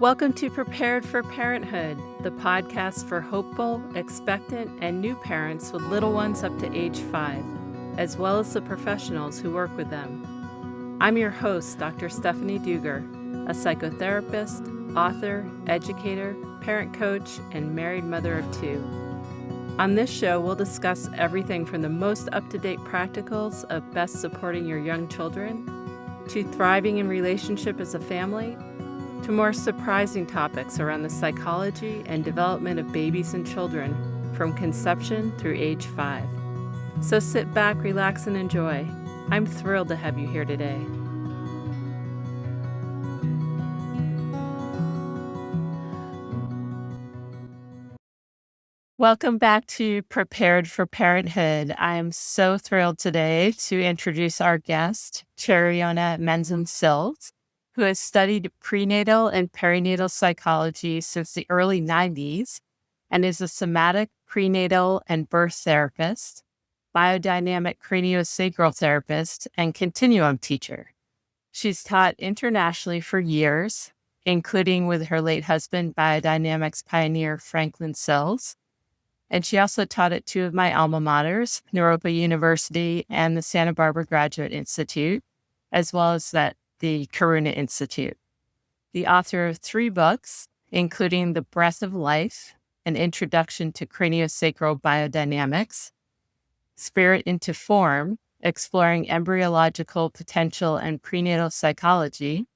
Welcome to Prepared for Parenthood, the podcast for hopeful, expectant, and new parents with little ones up to age 5, as well as the professionals who work with them. I'm your host, Dr. Stephanie Duger, a psychotherapist, author, educator, parent coach, and married mother of 2. On this show, we'll discuss everything from the most up-to-date practicals of best supporting your young children, to thriving in relationship as a family, to more surprising topics around the psychology and development of babies and children from conception through age 5. So sit back, relax, and enjoy. I'm thrilled to have you here today. Welcome back to Prepared for Parenthood. I am so thrilled today to introduce our guest, Cherionna Menzam Sills, who has studied prenatal and perinatal psychology since the early 90s and is a somatic prenatal and birth therapist, biodynamic craniosacral therapist, and continuum teacher. She's taught internationally for years, including with her late husband, biodynamics pioneer Franklin Sills. And she also taught at 2 of my alma maters, Naropa University and the Santa Barbara Graduate Institute, as well as the Karuna Institute. The author of 3 books, including The Breath of Life, An Introduction to Craniosacral Biodynamics, Spirit into Form, Exploring Embryological Potential and Prenatal Psychology,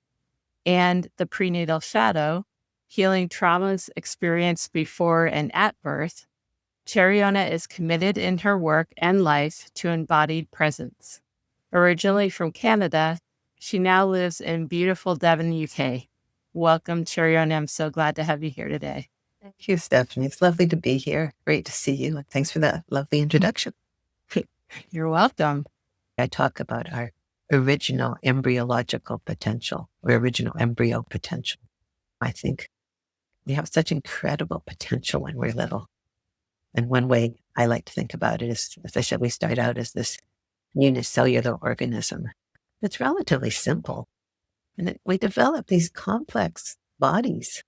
and The Prenatal Shadow, Healing Traumas Experienced Before and at Birth. Cherionna is committed in her work and life to embodied presence. Originally from Canada, she now lives in beautiful Devon, UK. Welcome, Cherionna. I'm so glad to have you here today. Thank you, Stephanie. It's lovely to be here. Great to see you. And thanks for that lovely introduction. You're welcome. I talk about our original embryological potential or original embryo potential. I think we have such incredible potential when we're little. And one way I like to think about it is, as I said, we start out as this unicellular organism. It's relatively simple. And we develop these complex bodies.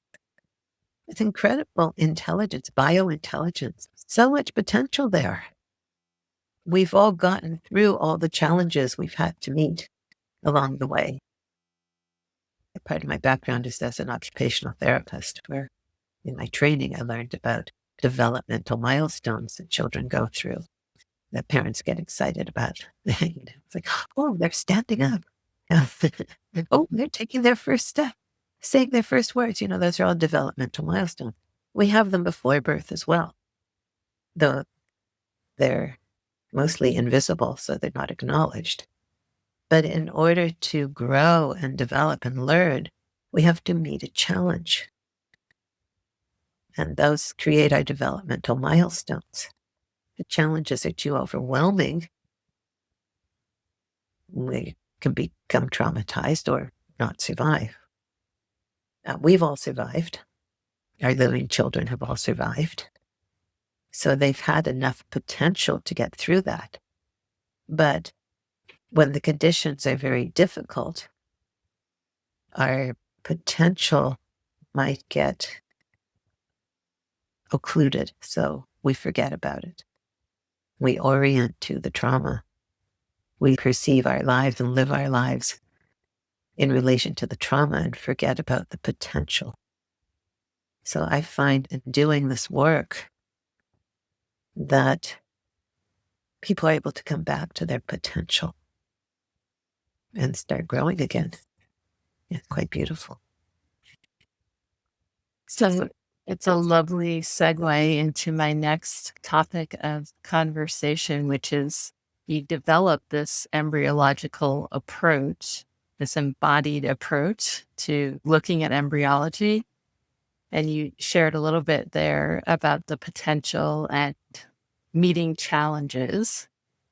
It's incredible intelligence, biointelligence, so much potential there. We've all gotten through all the challenges we've had to meet along the way. Part of my background is as an occupational therapist, where in my training I learned about developmental milestones that children go through, that parents get excited about. It's like, oh, they're standing up. Oh, they're taking their first step, saying their first words. Those are all developmental milestones. We have them before birth as well, though they're mostly invisible, so they're not acknowledged. But in order to grow and develop and learn, we have to meet a challenge. And those create our developmental milestones. The challenges are too overwhelming. We can become traumatized or not survive. We've all survived. Our living children have all survived. So they've had enough potential to get through that. But when the conditions are very difficult, our potential might get occluded, so we forget about it. We orient to the trauma. We perceive our lives and live our lives in relation to the trauma and forget about the potential. So I find in doing this work that people are able to come back to their potential and start growing again. It's quite beautiful. So it's a lovely segue into my next topic of conversation, which is you develop this embryological approach, this embodied approach to looking at embryology. And you shared a little bit there about the potential and meeting challenges.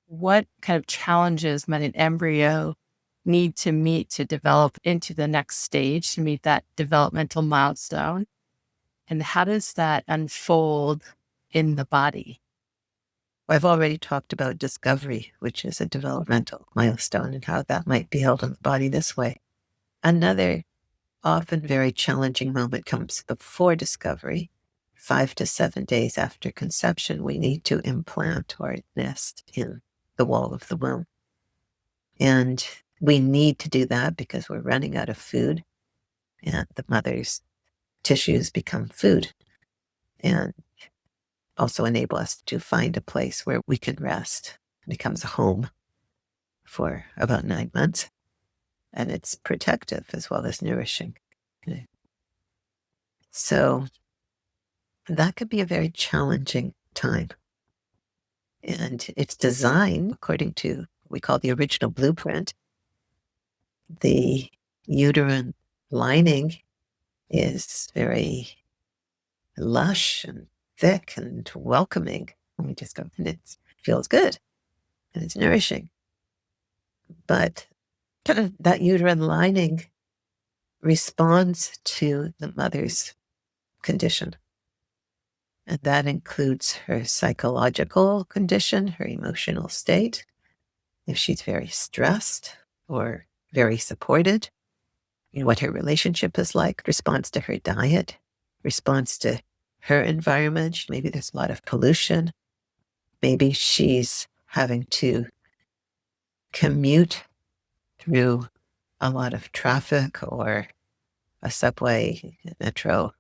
What kind of challenges might an embryo need to meet to develop into the next stage, to meet that developmental milestone? And how does that unfold in the body? I've already talked about discovery, which is a developmental milestone, and how that might be held in the body this way. Another often very challenging moment comes before discovery. 5 to 7 days after conception, we need to implant or nest in the wall of the womb. And we need to do that because we're running out of food, and the mother's tissues become food and also enable us to find a place where we can rest. It becomes a home for about 9 months, and it's protective as well as nourishing. So that could be a very challenging time. And it's designed according to what we call the original blueprint. The uterine lining is very lush and thick and welcoming. And we just go, and it feels good and it's nourishing. But kind of that uterine lining responds to the mother's condition. And that includes her psychological condition, her emotional state. If she's very stressed or very supported, what her relationship is like, responds to her diet, responds to her environment. Maybe there's a lot of pollution. Maybe she's having to commute through a lot of traffic or a subway, metro,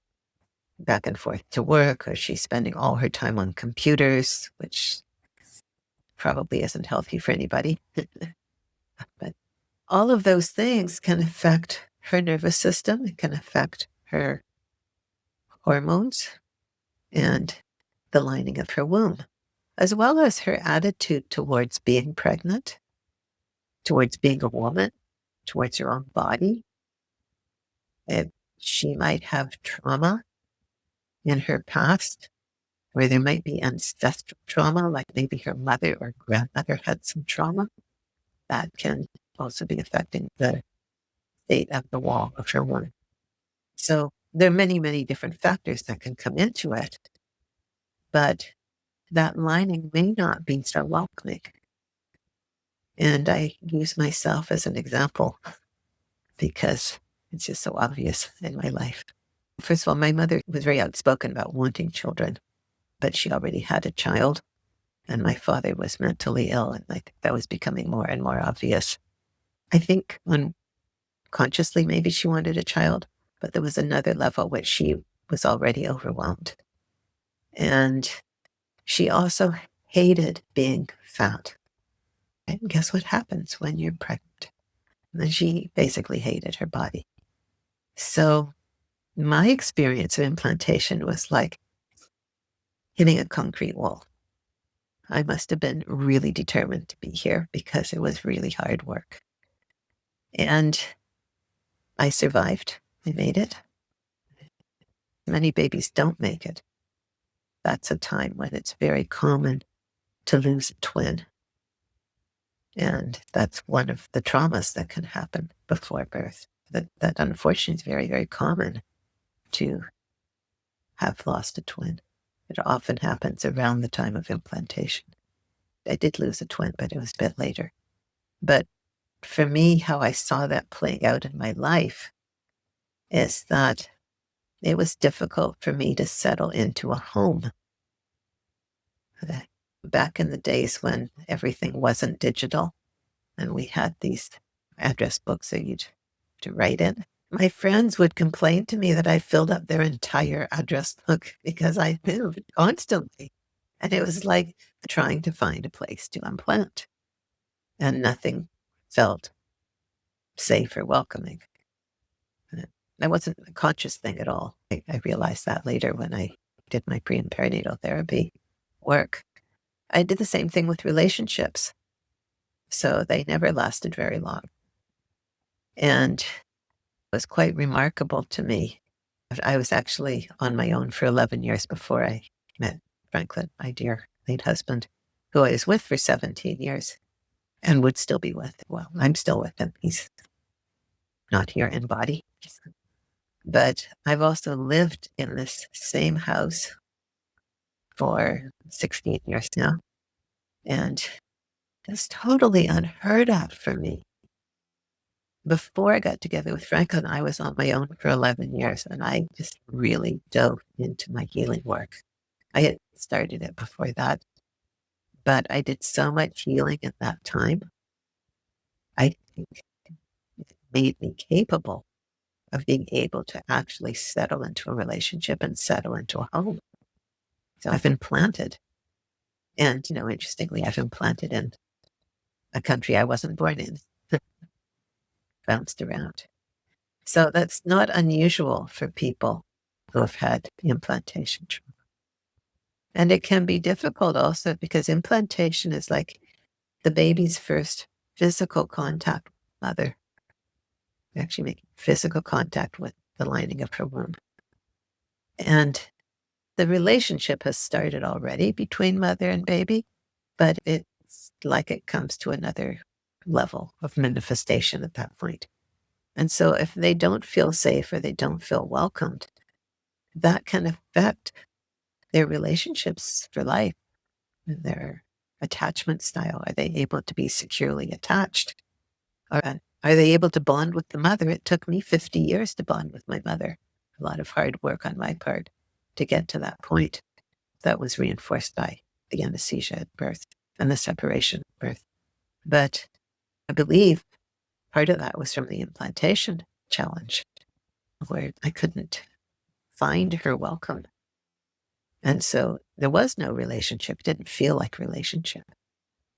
back and forth to work, or she's spending all her time on computers, which probably isn't healthy for anybody. But all of those things can affect her nervous system. It can affect her hormones and the lining of her womb, as well as her attitude towards being pregnant, towards being a woman, towards her own body. If she might have trauma in her past, where there might be ancestral trauma, like maybe her mother or grandmother had some trauma, that can also be affecting the state of the wall of her womb. So there are many, many different factors that can come into it, but that lining may not be so welcoming. And I use myself as an example because it's just so obvious in my life. First of all, my mother was very outspoken about wanting children, but she already had a child, and my father was mentally ill, and I think that was becoming more and more obvious. I think unconsciously, maybe she wanted a child, but there was another level which she was already overwhelmed. And she also hated being fat. And guess what happens when you're pregnant? And she basically hated her body. So my experience of implantation was like hitting a concrete wall. I must have been really determined to be here because it was really hard work. And I survived. I made it. Many babies don't make it. That's a time when it's very common to lose a twin. And that's one of the traumas that can happen before birth. That unfortunately is very, very common to have lost a twin. It often happens around the time of implantation. I did lose a twin, but it was a bit later. But for me, how I saw that playing out in my life is that it was difficult for me to settle into a home. Back in the days when everything wasn't digital and we had these address books that you'd to write in, my friends would complain to me that I filled up their entire address book because I moved constantly. And it was like trying to find a place to implant, and nothing felt safe or welcoming. That wasn't a conscious thing at all. I realized that later when I did my pre and perinatal therapy work. I did the same thing with relationships. So they never lasted very long. And it was quite remarkable to me. I was actually on my own for 11 years before I met Franklin, my dear late husband, who I was with for 17 years and would still be with. Well, I'm still with him. He's not here in body. But I've also lived in this same house for 16 years now. And it's totally unheard of for me Before I got together with Franklin, I was on my own for 11 years, and I just really dove into my healing work. I had started it before that, but I did so much healing in that time. I think it made me capable of being able to actually settle into a relationship and settle into a home. So I've been planted. And, interestingly, I've been planted in a country I wasn't born in, bounced around. So that's not unusual for people who have had implantation trauma. And it can be difficult also because implantation is like the baby's first physical contact with the mother. You're actually making physical contact with the lining of her womb. And the relationship has started already between mother and baby, but it's like it comes to another level of manifestation at that point. And so if they don't feel safe or they don't feel welcomed, that can affect their relationships for life and their attachment style. Are they able to be securely attached? Or are they able to bond with the mother? It took me 50 years to bond with my mother. A lot of hard work on my part to get to that point. That was reinforced by the anesthesia at birth and the separation at birth. But I believe part of that was from the implantation challenge, where I couldn't find her welcome. And so there was no relationship. It didn't feel like relationship.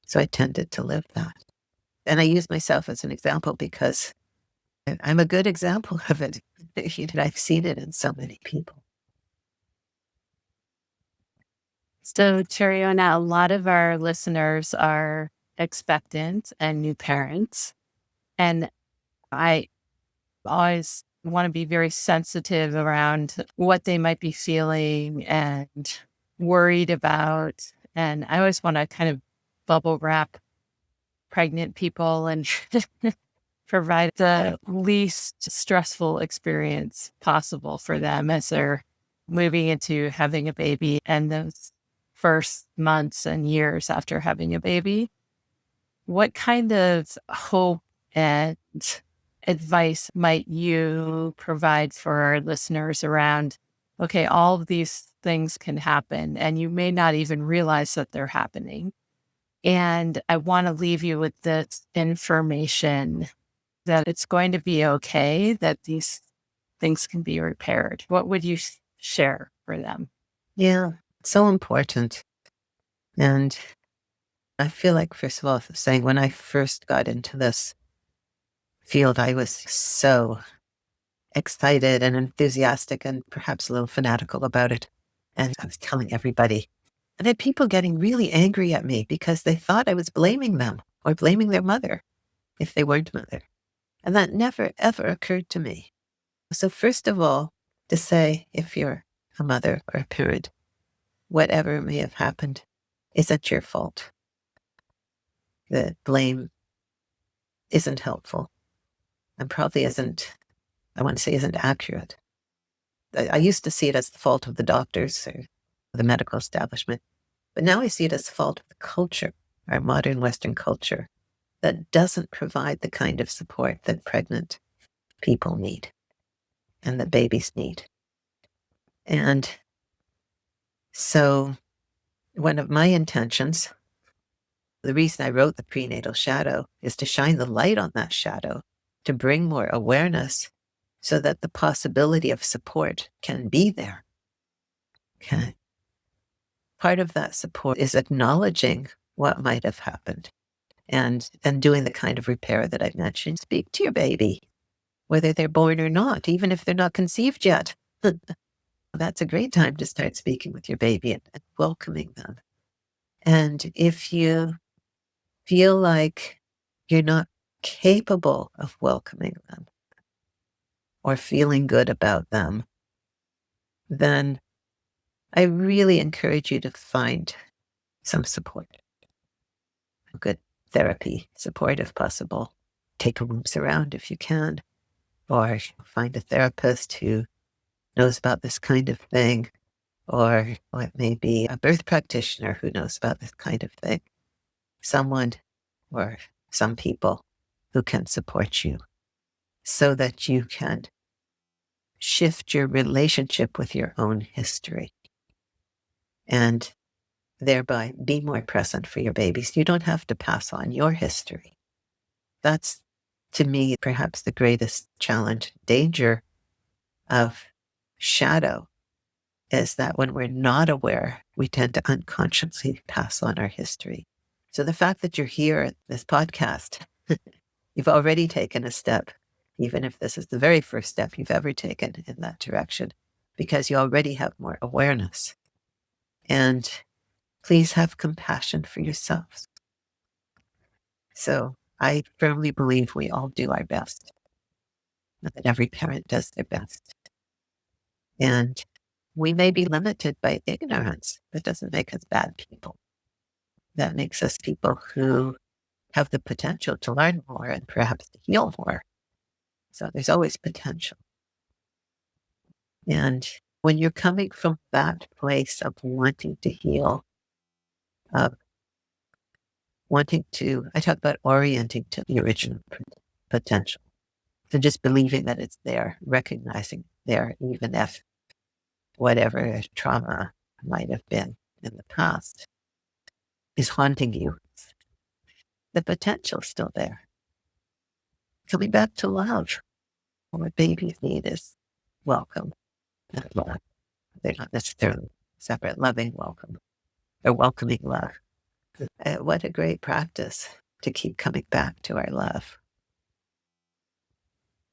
So I tended to live that. And I use myself as an example because I'm a good example of it. I've seen it in so many people. So, Cherionna, a lot of our listeners are expectant and new parents. And I always want to be very sensitive around what they might be feeling and worried about. And I always want to kind of bubble wrap pregnant people and provide the least stressful experience possible for them as they're moving into having a baby and those first months and years after having a baby. What kind of hope and advice might you provide for our listeners around, okay, all of these things can happen and you may not even realize that they're happening. And I want to leave you with this information that it's going to be okay, that these things can be repaired. What would you share for them? Yeah, it's so important. And I feel like, first of all, saying when I first got into this field, I was so excited and enthusiastic and perhaps a little fanatical about it. And I was telling everybody. And I had people getting really angry at me because they thought I was blaming them or blaming their mother if they weren't mother. And that never, ever occurred to me. So first of all, to say if you're a mother or a parent, whatever may have happened isn't your fault. The blame isn't helpful and probably isn't, I want to say, isn't accurate. I used to see it as the fault of the doctors or the medical establishment, but now I see it as the fault of the culture, our modern Western culture, that doesn't provide the kind of support that pregnant people need and that babies need. And so one of my intentions, the reason I wrote The Prenatal Shadow, is to shine the light on that shadow, to bring more awareness so that the possibility of support can be there. Okay. Part of that support is acknowledging what might have happened and doing the kind of repair that I've mentioned. Speak to your baby, whether they're born or not, even if they're not conceived yet. That's a great time to start speaking with your baby and welcoming them. And if you feel like you're not capable of welcoming them or feeling good about them, then I really encourage you to find some support. Good therapy support if possible. Take rooms around if you can, or find a therapist who knows about this kind of thing, or it may be a birth practitioner who knows about this kind of thing. Someone or some people who can support you. so that you can shift your relationship with your own history and thereby be more present for your babies. You don't have to pass on your history. That's, to me, perhaps the greatest challenge, danger of shadow is that when we're not aware, we tend to unconsciously pass on our history. So the fact that you're here at this podcast, you've already taken a step, even if this is the very first step you've ever taken in that direction, because you already have more awareness. And please have compassion for yourselves. So I firmly believe we all do our best, that every parent does their best. And we may be limited by ignorance. That doesn't make us bad people. That makes us people who have the potential to learn more and perhaps to heal more. So there's always potential. And when you're coming from that place of wanting to heal, of wanting to, I talk about orienting to the original potential. So just believing that it's there, recognizing there, even if whatever trauma might have been in the past is haunting you, the potential's still there. Coming back to love. What babies need is welcome and love. They're not necessarily separate, loving welcome or welcoming love. What a great practice to keep coming back to our love.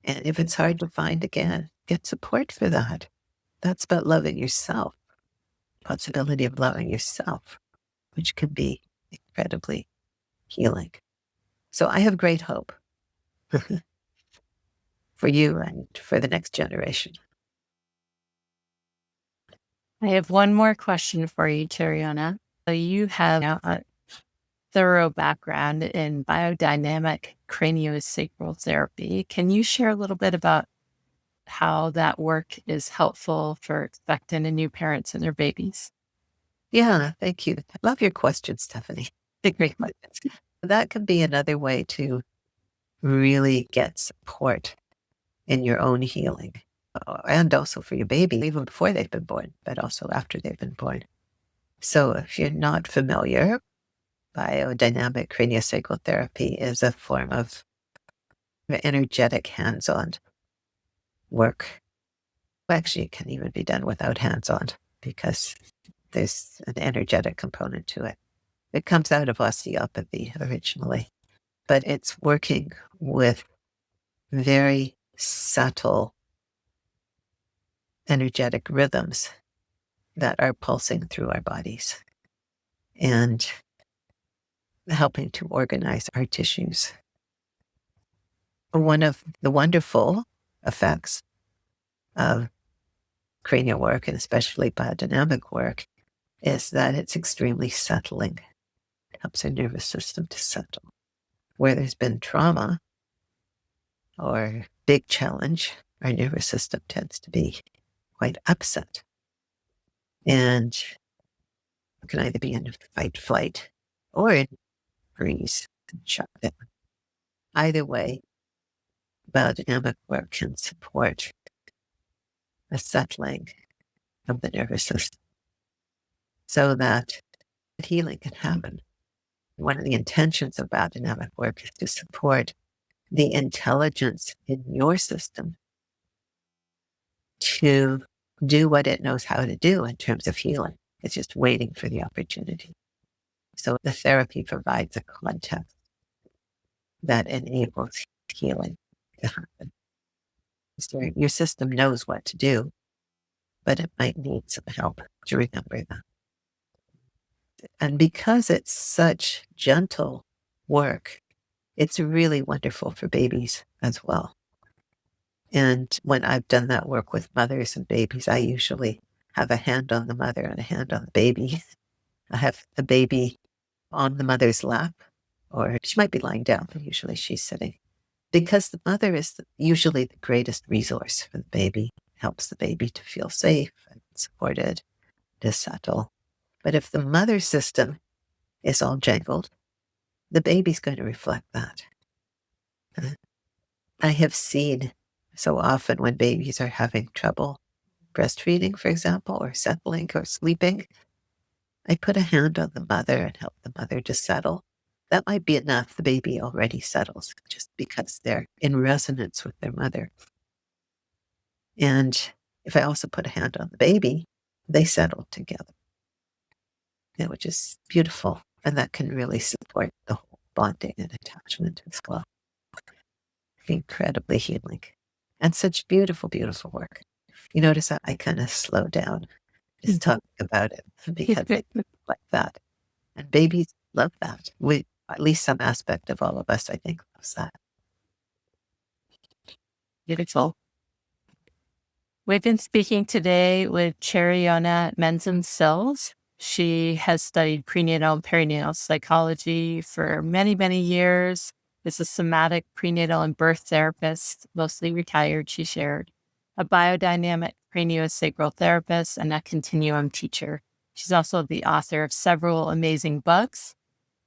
And if it's hard to find again, get support for that. That's about loving yourself, possibility of loving yourself, which can be incredibly healing. So I have great hope for you and for the next generation. I have one more question for you, Cherionna. So you have a thorough background in biodynamic craniosacral therapy. Can you share a little bit about how that work is helpful for expectant and new parents and their babies? Yeah, thank you. I love your question, Stephanie. Great questions. That can be another way to really get support in your own healing and also for your baby, even before they've been born, but also after they've been born. So if you're not familiar, biodynamic craniosacral therapy is a form of energetic hands-on work. Actually, it can even be done without hands-on because there's an energetic component to it. It comes out of osteopathy originally, but it's working with very subtle energetic rhythms that are pulsing through our bodies and helping to organize our tissues. One of the wonderful effects of cranial work, and especially biodynamic work, is that it's extremely settling. It helps our nervous system to settle. Where there's been trauma or big challenge, our nervous system tends to be quite upset. And it can either be in fight, flight, or in freeze and shut down. Either way, biodynamic work can support a settling of the nervous system so that healing can happen. One of the intentions of biodynamic work is to support the intelligence in your system to do what it knows how to do in terms of healing. It's just waiting for the opportunity. So the therapy provides a context that enables healing to happen. So your system knows what to do, but it might need some help to remember that. And because it's such gentle work, it's really wonderful for babies as well. And when I've done that work with mothers and babies, I usually have a hand on the mother and a hand on the baby. I have the baby on the mother's lap, or she might be lying down, but usually she's sitting. Because the mother is usually the greatest resource for the baby, helps the baby to feel safe and supported, to settle. But if the mother system is all jangled, the baby's going to reflect that. I have seen so often when babies are having trouble breastfeeding, for example, or settling or sleeping, I put a hand on the mother and help the mother to settle. That might be enough. The baby already settles just because they're in resonance with their mother. And if I also put a hand on the baby, they settle together, which is beautiful. And that can really support the whole bonding and attachment as well. Incredibly healing and such beautiful, beautiful work. You notice that I kind of slow down just talking about it because I like that. And babies love that. At least some aspect of all of us, I think, loves that. Beautiful. We've been speaking today with Cherionna Menzam Sills. She has studied prenatal and perinatal psychology for many, many years. Is a somatic prenatal and birth therapist, mostly retired, she shared, a biodynamic craniosacral therapist, and a continuum teacher. She's also the author of several amazing books.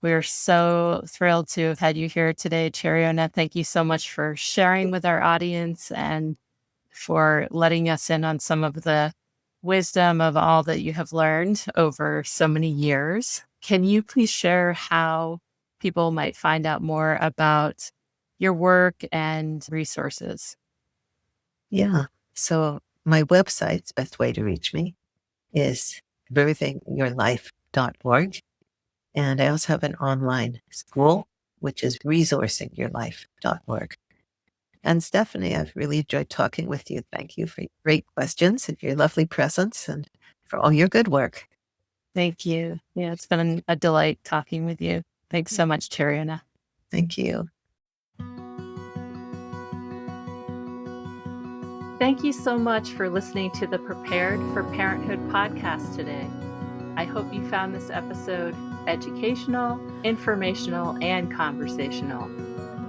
We're so thrilled to have had you here today, Cherionna. Thank you so much for sharing with our audience and for letting us in on some of the wisdom of all that you have learned over so many years. Can you please share how people might find out more about your work and resources? Yeah. So my website's best way to reach me is birthingyourlife.org. And I also have an online school, which is resourcingyourlife.org. And Stephanie, I've really enjoyed talking with you. Thank you for your great questions and your lovely presence and for all your good work. Thank you. Yeah, it's been a delight talking with you. Thanks so much, Cherionna. Thank you. Thank you so much for listening to the Prepared for Parenthood podcast today. I hope you found this episode educational, informational, and conversational,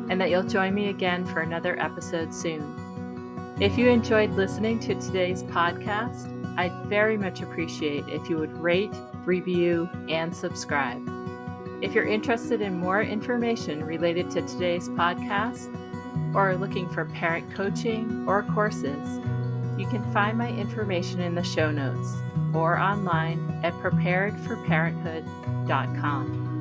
and that you'll join me again for another episode soon. If you enjoyed listening to today's podcast, I'd very much appreciate if you would rate, review, and subscribe. If you're interested in more information related to today's podcast, or are looking for parent coaching or courses, you can find my information in the show notes or online at preparedforparenthood.com.